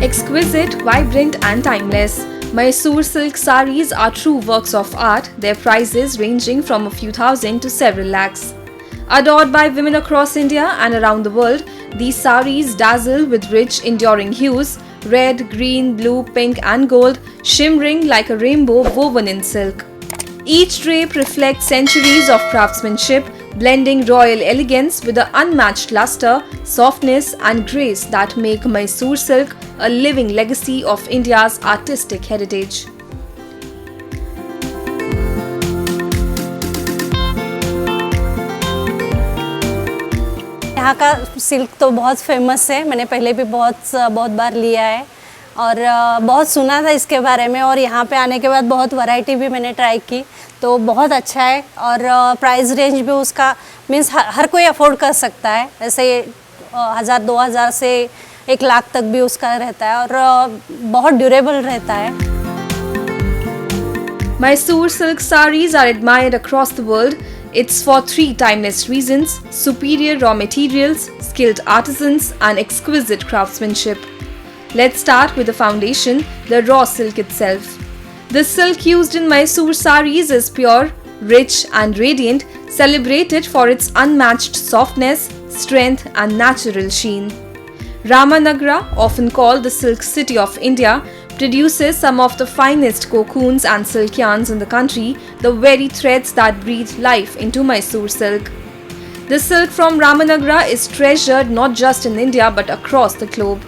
Exquisite, vibrant and timeless, Mysore silk saris are true works of art, their prices ranging from a few thousand to several lakhs. Adored by women across India and around the world, these saris dazzle with rich, enduring hues red, green, blue, pink, and gold, shimmering like a rainbow woven in silk. Each drape reflects centuries of craftsmanship, blending royal elegance with the unmatched luster, softness, and grace that make Mysore silk a living legacy of India's artistic heritage. यहाँ का silk तो बहुत famous है, मैंने पहले भी बहुत बार लिया है और बहुत सुना था इसके बारे में और यहाँ पे आने के बाद बहुत वैरायटी भी मैंने ट्राई की तो बहुत अच्छा है और प्राइस रेंज भी उसका मीन्स हर कोई अफोर्ड कर सकता है, ऐसे 1000-2000 से 1 लाख तक भी उसका रहता है और बहुत ड्यूरेबल रहता है। Mysore silk saris are admired across the world. It's for 3 timeless reasons: superior raw materials, skilled artisans, and exquisite craftsmanship. Let's start with the foundation, the raw silk itself. The silk used in Mysore saris is pure, rich, and radiant, celebrated for its unmatched softness, strength, and natural sheen. Ramanagara, often called the Silk City of India, produces some of the finest cocoons and silk yarns in the country, the very threads that breathe life into Mysore silk. The silk from Ramanagara is treasured not just in India but across the globe.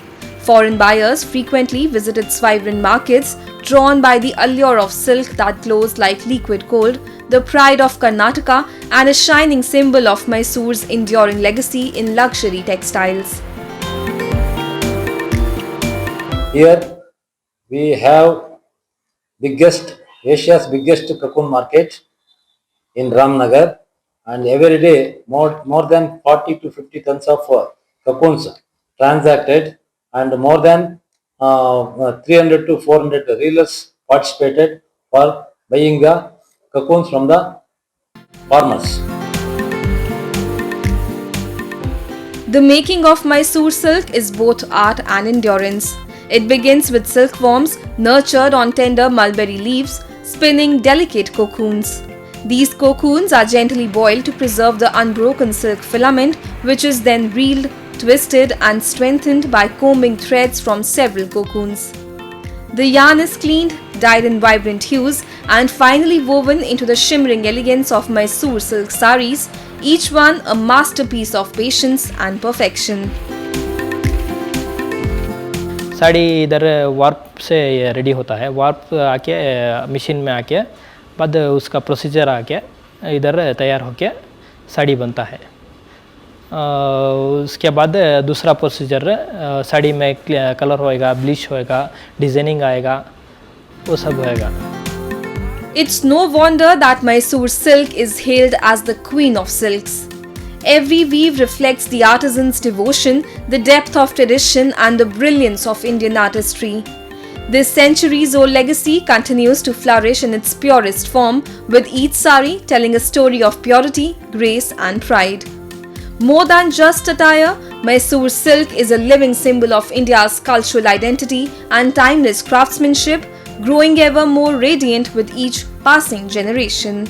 Foreign buyers frequently visit its vibrant markets, drawn by the allure of silk that glows like liquid gold, the pride of Karnataka, and a shining symbol of Mysore's enduring legacy in luxury textiles. Here we have Asia's biggest cocoon market in Ramnagar, and every day more than 40 to 50 tons of cocoons transacted, and more than 300 to 400 reelers participated for buying the cocoons from the farmers. The making of Mysore silk is both art and endurance. It begins with silkworms nurtured on tender mulberry leaves, spinning delicate cocoons. These cocoons are gently boiled to preserve the unbroken silk filament, which is then reeled, twisted, and strengthened by combing threads from several cocoons. The yarn is cleaned, dyed in vibrant hues, and finally woven into the shimmering elegance of Mysore silk saris, each one a masterpiece of patience and perfection. Sari इधर warp से ready होता है, warp आके machine में आके बाद उसका procedure आके इधर तैयार होके साड़ी बनता है। उसके बाद दूसरा प्रोसीजर साड़ी में कलर होएगा, ब्लीच होएगा, डिजाइनिंग आएगा, वो सब होएगा। It's no wonder that Mysore silk is hailed as the queen of silks. Every weave reflects the artisan's devotion, the depth of tradition, and the brilliance of Indian artistry. This centuries-old legacy continues to flourish in its purest form, with each sari telling a story of purity, grace, and pride. More than just attire, Mysore silk is a living symbol of India's cultural identity and timeless craftsmanship, growing ever more radiant with each passing generation.